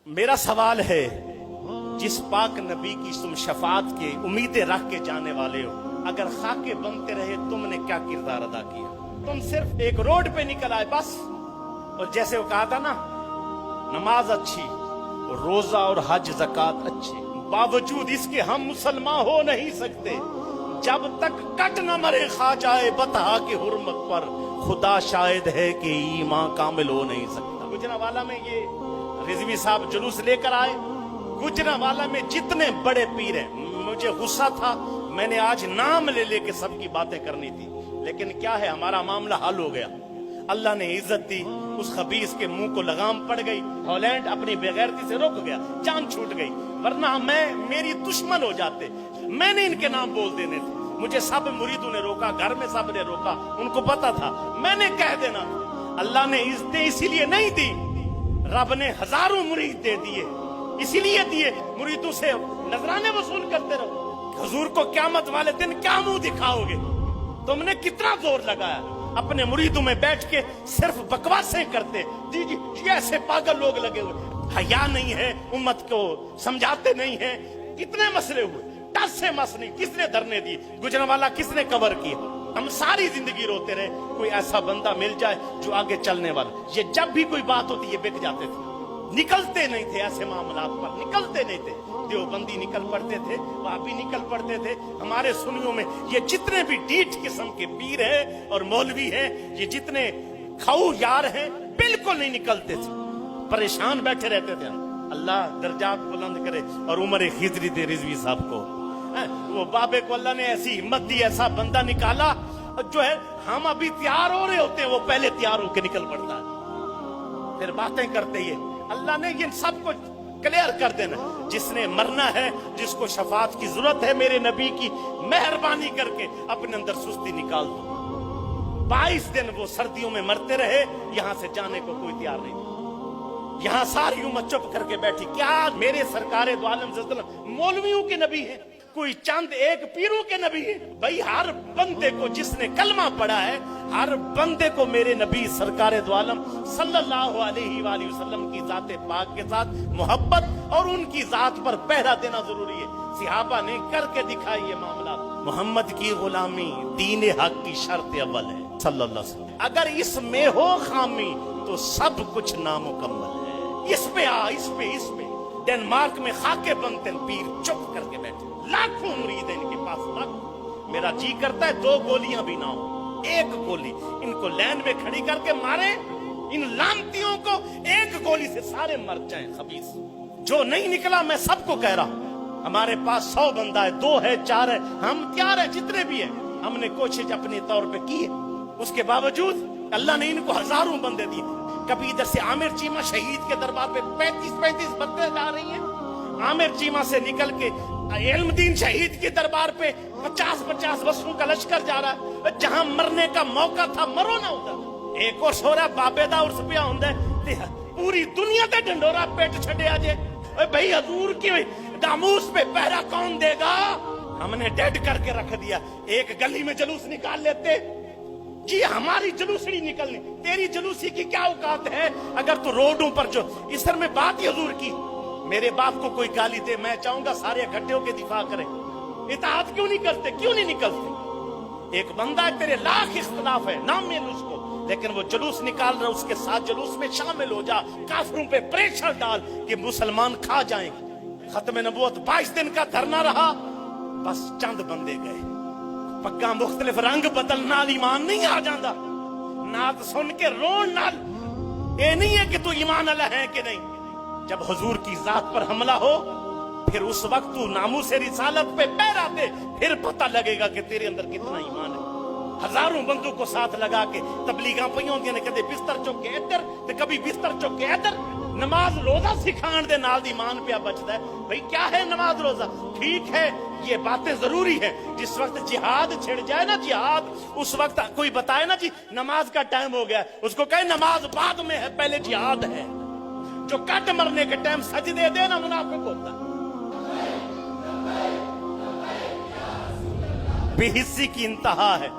मेरा सवाल है, जिस पाक नबी की तुम शफात के उम्मीदें रख के जाने वाले हो, अगर खाके बनते रहे तुमने क्या किरदार अदा किया? तुम सिर्फ एक रोड पे निकल आए बस। और जैसे वो कहा था ना, नमाज अच्छी, रोजा और हज ज़कात अच्छे, बावजूद इसके हम मुसलमान हो नहीं सकते जब तक कट न मरे खा जाए बता के हुर्मत पर, खुदा शायद है कि ईमान कामिल हो नहीं सकता। गुजरांवाला में ये रिजवी साहब जुलूस लेकर आए। गुजरांवाला में जितने बड़े पीर हैं, मुझे गुस्सा था, मैंने आज नाम ले लेके सबकी बातें करनी थी, लेकिन क्या है, हमारा मामला हल हो गया। अल्लाह ने इज्जत दी, उस खबीस के मुंह को लगाम पड़ गई, हॉलैंड अपनी बेगैरती से रुक गया, जान छूट गई, वरना मेरी दुश्मन हो जाते। मैंने इनके नाम बोल देने थे, मुझे सब मुरीदों ने रोका, घर में सब ने रोका, उनको पता था, मैंने कह देना। अल्लाह ने इज्जतें इसीलिए नहीं दी, रब ने हजारों मुरीद दे दिए, इसीलिए दिए मुरीदों से नजराने वसूल करते रहो। हुजूर को क़यामत वाले दिन क्या मुंह दिखाओगे? तुमने कितना जोर लगाया, अपने मुरीदों में बैठ के सिर्फ बकवासें करते। जी जी जी, ऐसे पागल लोग लगे हुए, हया नहीं है, उम्मत को समझाते नहीं है। कितने मसले हुए, टस से मस नहीं, किसने धरने दी? गुजरांवाला किसने कवर किया? हम सारी जिंदगी रोते रहे, कोई ऐसा बंदा मिल जाए जो आगे चलने वाला। ये जब भी कोई बात होती ये बिक जाते थे, निकलते नहीं थे, ऐसे मामलात पर निकलते नहीं थे। देवबंदी निकल पड़ते थे, वापी निकल पड़ते थे। हमारे सुनियों में ये जितने भी डीठ किस्म के पीर हैं और मौलवी हैं, ये जितने खाऊ यार हैं, बिल्कुल नहीं निकलते थे, परेशान बैठे रहते थे। अल्लाह दर्जात बुलंद करे और उम्र खिजरी दे रिजवी साहब को। वो बाबे को अल्लाह ने ऐसी हिम्मत दी, ऐसा बंदा निकाला जो है, हम अभी तैयार हो रहे होते हैं, वो पहले तैयार होकर निकल पड़ता है, फिर बातें करते ही। अल्लाह ने ये सब कुछ क्लियर कर देना। जिसने मरना है, जिसको शफात की जरूरत है, मेरे नबी की मेहरबानी करके अपने अंदर सुस्ती निकाल दो। 22 दिन वो सर्दियों में मरते रहे, यहां से जाने को कोई तैयार नहीं। यहां सारी उम्मत चुप करके बैठी। क्या मेरे सरकारे दो आलम मौलवियों के नबी है, कोई चंद एक पीरों के नबी है? भाई हर बंदे को जिसने कलमा पढ़ा है, हर बंदे को मेरे नबी सरकारे दो आलम सल्लल्लाहु अलैहि वसल्लम की जाते पाक के साथ मोहब्बत और उनकी जात पर पहरा देना जरूरी है। सिहाबा ने करके दिखाई ये मामला। मोहम्मद की गुलामी दीन हक की शर्त अव्वल है सल्लल्लाहु अलैहि वसल्लम। अगर इसमें हो खामी तो सब कुछ नामुकम्मल है। इस पे डेनमार्क में खाके बनते पीर चुप करके बैठे, लाखों मुरीद है इनके पास, लाखों। मेरा जी करता है 2 गोलियां भी ना हो, 1 गोली इनको लाइन में खड़ी करके मारे, इन लानतियों को 1 गोली से सारे मर जाएं खबीस। जो नहीं निकला, मैं सबको कह रहा हूं, हमारे पास 100 बंदा है, 2 है, 4 है, हम तैयार है, जितने भी है। हमने कोशिश अपने तौर पे की है, उसके बावजूद अल्लाह ने इनको हजारों बंदे दिए। कभी इधर से आमिर चीमा शहीद के दरबार पे 35-35 बंदे जा रही हैं। आमिर चीमा से निकल के इल्मुद्दीन शहीद के दरबार पे 50-50 बसों का लश्कर जा रहा है। जहां मरने का मौका था, मरो ना उधर। एक और सो रहा बाबेदा उर्स पिया होंगे, पूरी दुनिया का ढंडोरा पेट छड़े आजे। भाई हजूर की दामूस पे पहरा कौन देगा? हमने डेड करके रख दिया। एक गली में जुलूस निकाल लेते जी, हमारी जुलूसड़ी निकलनी, तेरी जुलूसी की क्या औकात है? अगर तू रोडों पर जो इस तरह में बात ही हजूर की, मेरे बाप को कोई गाली दे, मैं चाहूंगा सारे इकट्ठे होकर दिफा करें। इताअत क्यों नहीं करते, क्यों नहीं निकलते? एक बंदा तेरे लाख इख्तलाफ है, नाम मिल उसको, लेकिन वो जुलूस निकाल रहा, उसके साथ जुलूस में शामिल हो जा, काफिरों पे प्रेशर डाल कि मुसलमान खा जाएंगे। खत्म नबूवत 22 दिन का धरना रहा, बस चंद बंदे गए। पग्गा मुख्तलिफ रंग बदल नाल ईमान नहीं आ जाता। नात सुन के रोन नाल ये नहीं है कि तू ईमान अल्लाह है कि नहीं। जब हुजूर की जात पर हमला हो, फिर उस वक्त तू नामूस रिसालत पे पहरा दे, फिर पता लगेगा कि तेरे अंदर कितना ईमान है। हजारों बंदों को साथ लगा के तबलीगां पईयां होंदियां ने, कदे बिस्तर चुक के इधर ते कभी बिस्तर चुक के इधर। नमाज रोजा सिखाण दे नाल ईमान पे बचदा है। भाई क्या है नमाज रोजा? ठीक है, ये बातें जरूरी है। जिस वक्त जिहाद छिड़ जाए ना, जिहाद, उस वक्त कोई बताए ना जी नमाज का टाइम हो गया, उसको कहे नमाज बाद में है, पहले जिहाद है। जो कट मरने के टाइम सजदे दे ना, मुनाफिक होता है। बेहिस्सी की इंतहा है।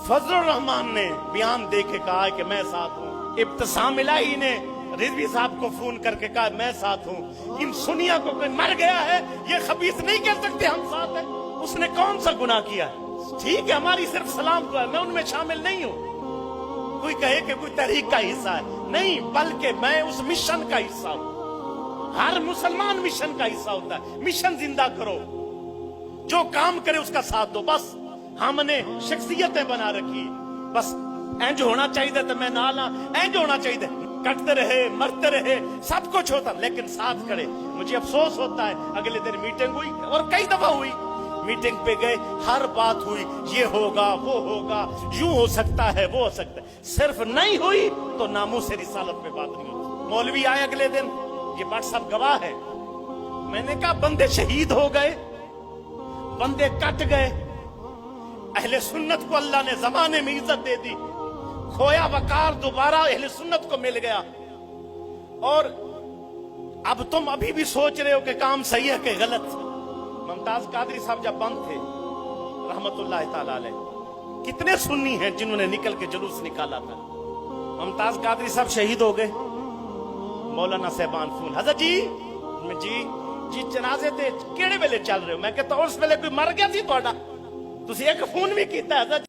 फजलुर रहमान ने बयान दे के कहा है कि मैं साथ हूं। इब्तिसाम इलाही ने रिजवी साहब को फोन करके कहा मैं साथ हूँ, इन सुनिया को कोई मर गया है, ये खबीस नहीं कह सकते हम साथ हैं। उसने कौन सा गुनाह किया है? ठीक है, हमारी सिर्फ सलाम दुआ है, मैं उनमें शामिल नहीं हूँ। कोई कहे कि कोई तहरीक का हिस्सा है, नहीं, बल्कि मैं उस मिशन का हिस्सा हूँ। हर मुसलमान मिशन का हिस्सा होता है। मिशन जिंदा करो, जो काम करे उसका साथ दो। बस हमने शख्सियतें बना रखी, बस इंज होना चाहिए तो मैं नाला, इंज होना चाहिए, कटते रहे मरते रहे सब कुछ होता, लेकिन साथ खड़े। मुझे अफसोस होता है, अगले दिन मीटिंग हुई और कई दफा हुई, मीटिंग पे गए, हर बात हुई, ये होगा वो होगा, यूं हो सकता है वो हो सकता है, सिर्फ नहीं हुई तो नामों से रिसालत पे बात नहीं होती। मौलवी आए अगले दिन, ये बात सब गवाह है, मैंने कहा बंदे शहीद हो गए, बंदे कट गए, अहले सुन्नत को अल्लाह ने जमाने में इज्जत दे दी, खोया वकार दोबारा अहले सुन्नत को मिल गया। और अब तुम अभी भी सोच रहे हो कि काम सही है कि गलत। मुमताज कादरी साहब जब बंद थे रहमतुल्लाह ताला अलैह, कितने सुन्नी हैं जिन्होंने निकल के जुलूस निकाला था। मुमताज कादरी साहब शहीद हो गए, मौलाना साहबान फोन, हजरत जी जनाजे ते केड़े वेले चल रहे हो? मैं कहता उस वेले कोई मर गया सी, तुहाडा तुसी एक फोन भी कीता हजरत